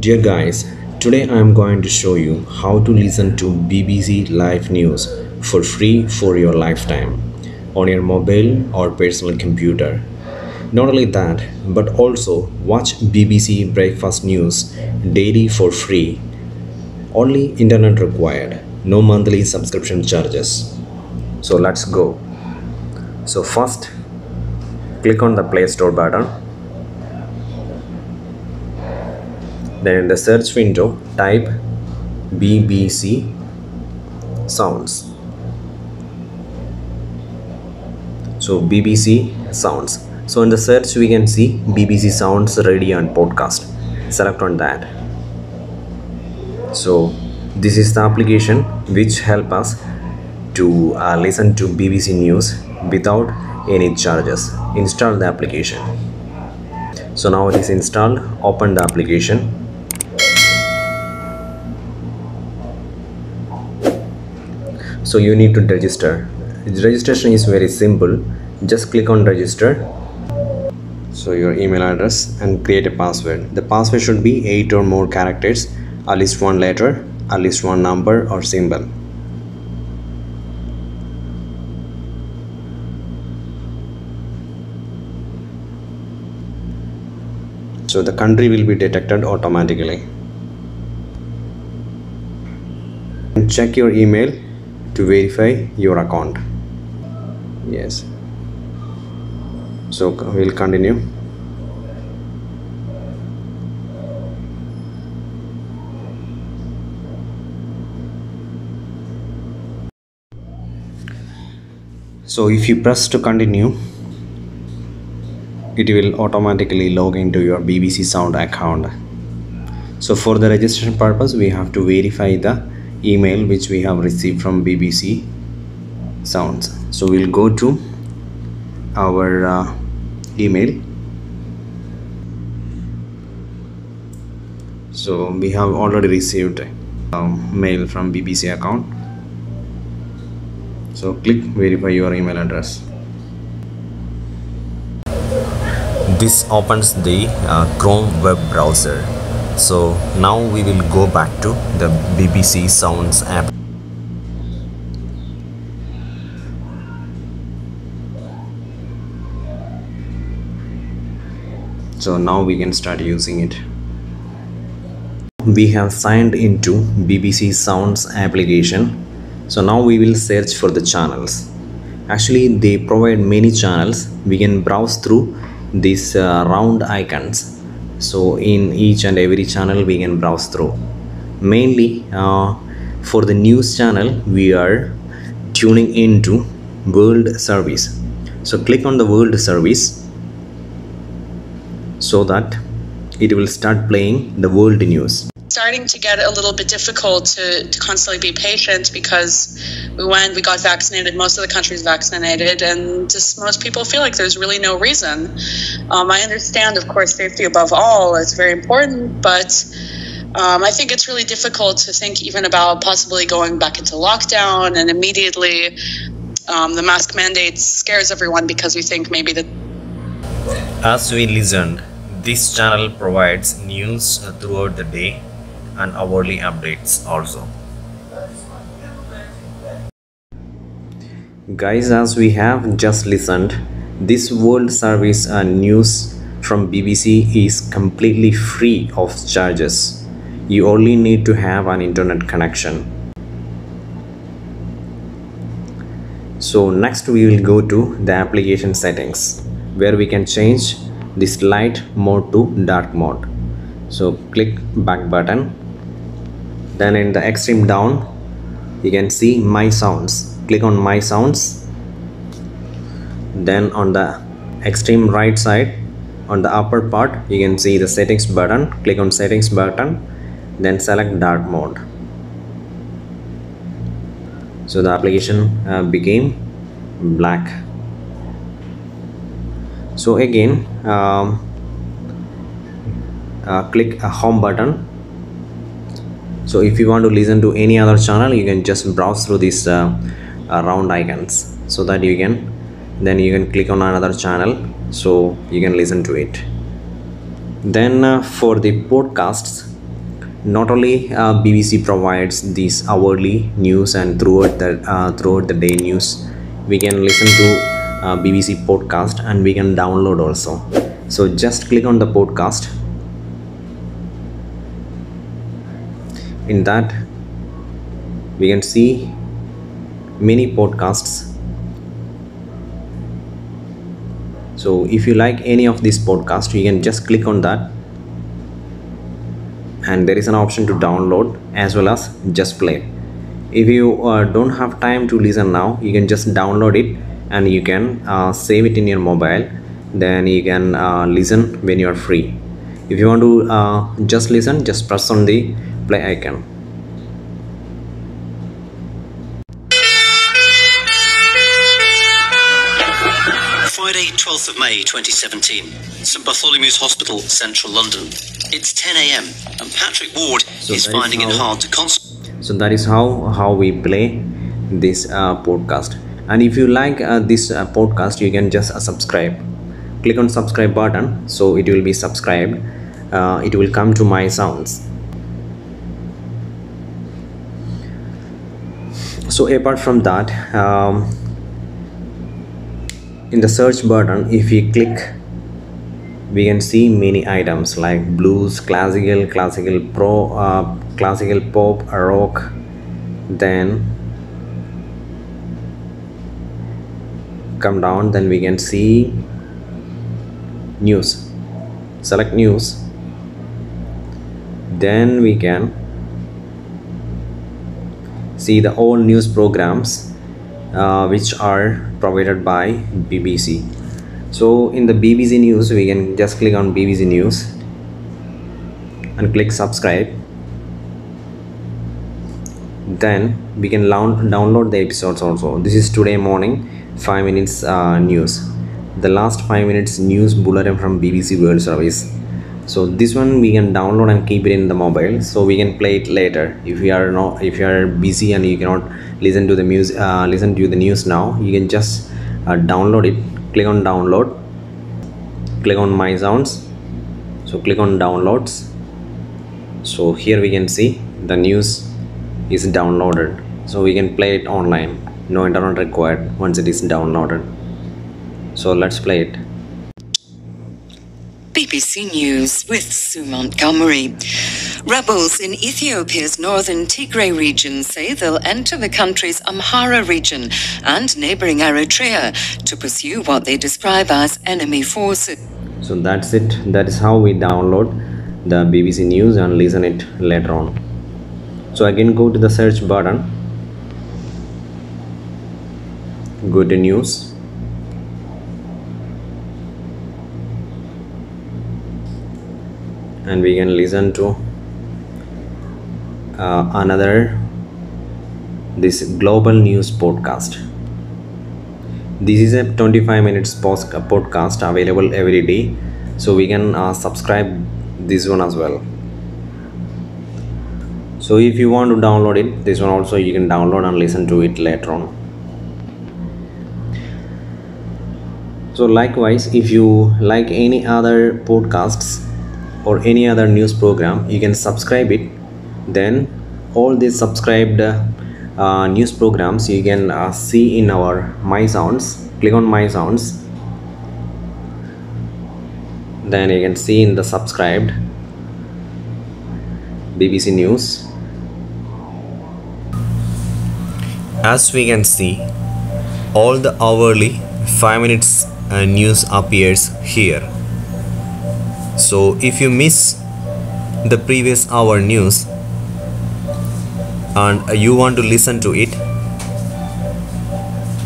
Dear guys, today I am going to show you how to listen to BBC Live News for free for your lifetime on your mobile or personal computer. Not only that, but also watch BBC Breakfast News daily for free. Only internet required, no monthly subscription charges. So let's go. So first, click on the Play Store button. Then in the search window, type BBC Sounds. So BBC Sounds. So in the search we can see BBC Sounds Radio and Podcast. Select on that. So this is the application which help us to listen to BBC News without any charges. Install the application. So now it is installed. Open the application. So you need to register. The registration is very simple. Just click on register. So your email address and create a password. The password should be 8 or more characters, at least one letter, at least one number or symbol. So the country will be detected automatically. And check your email to verify your account. Yes. So we'll continue. So if you press to continue, it will automatically log into your BBC Sound account. So for the registration purpose, we have to verify the email which we have received from BBC Sounds. So we'll go to our email. So we have already received mail from BBC account. So click verify your email address. This opens the Chrome web browser. So now we will go back to the BBC Sounds app. So now we can start using it. We have signed into BBC Sounds application. So now we will search for the channels. Actually, they provide many channels. We can browse through these round icons. So in each and every channel we can browse through. Mainly for the news channel we are tuning into World Service. So click on the World Service so that it will start playing the world news. Starting to get a little bit difficult to constantly be patient because we got vaccinated, most of the country's vaccinated, and just most people feel like there's really no reason. I understand, of course, safety above all is very important, but I think it's really difficult to think even about possibly going back into lockdown, and immediately the mask mandate scares everyone because we think maybe that. As we listened, this channel provides news throughout the day and hourly updates also. Guys, as we have just listened, this World Service news from BBC is completely free of charges. You only need to have an internet connection. So next we will go to the application settings, where we can change this light mode to dark mode. So click back button. Then in the extreme down you can see My Sounds. Click on My Sounds. Then on the extreme right side, on the upper part, you can see the settings button. Click on settings button, then select dark mode. So the application became black. So again click a home button. So if you want to listen to any other channel, you can just browse through these round icons, so that you can click on another channel so you can listen to it. Then for the podcasts, Not only BBC provides these hourly news and throughout the day news, we can listen to BBC podcast and we can download also. So just click on the podcast. In that we can see many podcasts. So if you like any of these podcasts, you can just click on that, and there is an option to download as well as just play. If you don't have time to listen now, you can just download it and you can save it in your mobile. Then you can listen when you are free. If you want to just listen, just press on the play icon. Friday, 12th of May 2017, St Bartholomew's Hospital, central London. It's 10 a.m. and Patrick Ward is finding it hard to concentrate. So that is how we play this podcast. And if you like this podcast, you can just subscribe. Click on subscribe button, so it will be subscribed. It will come to my sounds. So apart from that, in the search button, if we click, we can see many items like blues, classical pop, rock. Then come down, then we can see news. Select news, then we can see the all news programs which are provided by BBC. So in the BBC news, we can just click on BBC news and click subscribe. Then we can download the episodes also. This is today morning 5 minutes news, the last 5 minutes news bulletin from BBC World Service. So this one we can download and keep it in the mobile, so we can play it later. If you are busy and you cannot listen to the news now, you can just download it. Click on download, click on my sounds, so click on downloads. So here we can see the news is downloaded, so we can play it online, no internet required once it is downloaded. So let's play it. BBC News with Sue Montgomery. Rebels in Ethiopia's northern Tigray region say they'll enter the country's Amhara region and neighboring Eritrea to pursue what they describe as enemy forces. So that's it. That is how we download the BBC News and listen it later on. So again, go to the search button, go to news, and we can listen to this global news podcast. This is a 25 minutes podcast available every day, so we can subscribe this one as well. So if you want to download it, this one also you can download and listen to it later on. So likewise, if you like any other podcasts or any other news program, you can subscribe it. Then all these subscribed news programs you can see in our my sounds. Click on my sounds, then you can see in the subscribed BBC News. As we can see, all the hourly 5 minutes news appears here. So if you miss the previous hour news and you want to listen to it,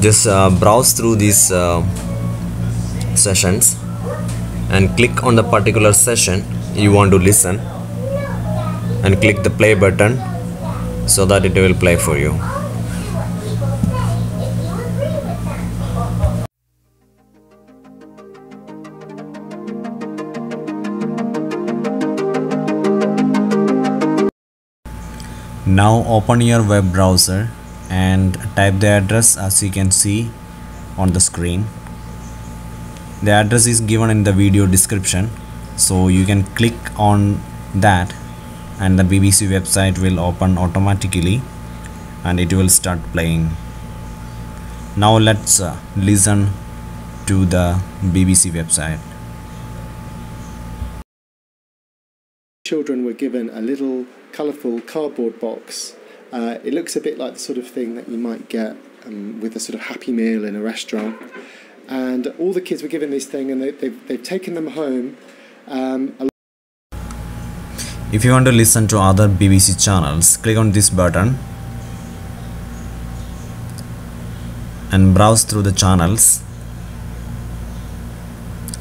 just browse through these sessions and click on the particular session you want to listen and click the play button so that it will play for you. Now open your web browser and type the address as you can see on the screen. The address is given in the video description, so you can click on that and the BBC website will open automatically and it will start playing. Now let's listen to the BBC website. Children were given a little colourful cardboard box. It looks a bit like the sort of thing that you might get with a sort of Happy Meal in a restaurant. And all the kids were given this thing, and they've taken them home. If you want to listen to other BBC channels, click on this button and browse through the channels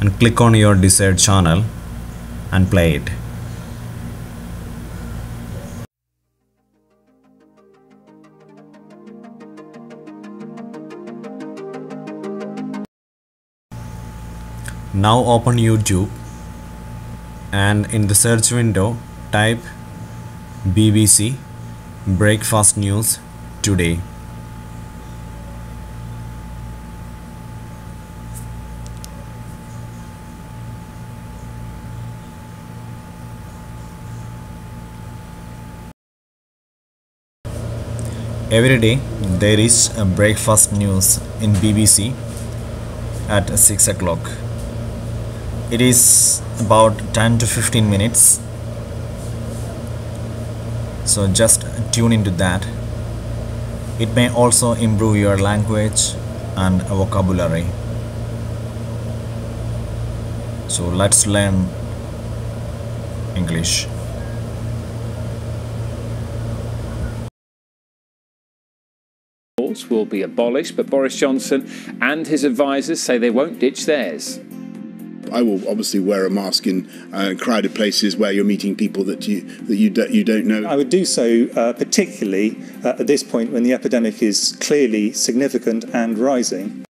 and click on your desired channel and play it. Now open YouTube and in the search window type BBC Breakfast News Today. Every day there is a breakfast news in BBC at 6 o'clock. It is about 10 to 15 minutes, so just tune into that. It may also improve your language and vocabulary. So let's learn English. Will be abolished, but Boris Johnson and his advisers say they won't ditch theirs. I will obviously wear a mask in crowded places where you're meeting people that you don't know. I would do so particularly at this point when the epidemic is clearly significant and rising.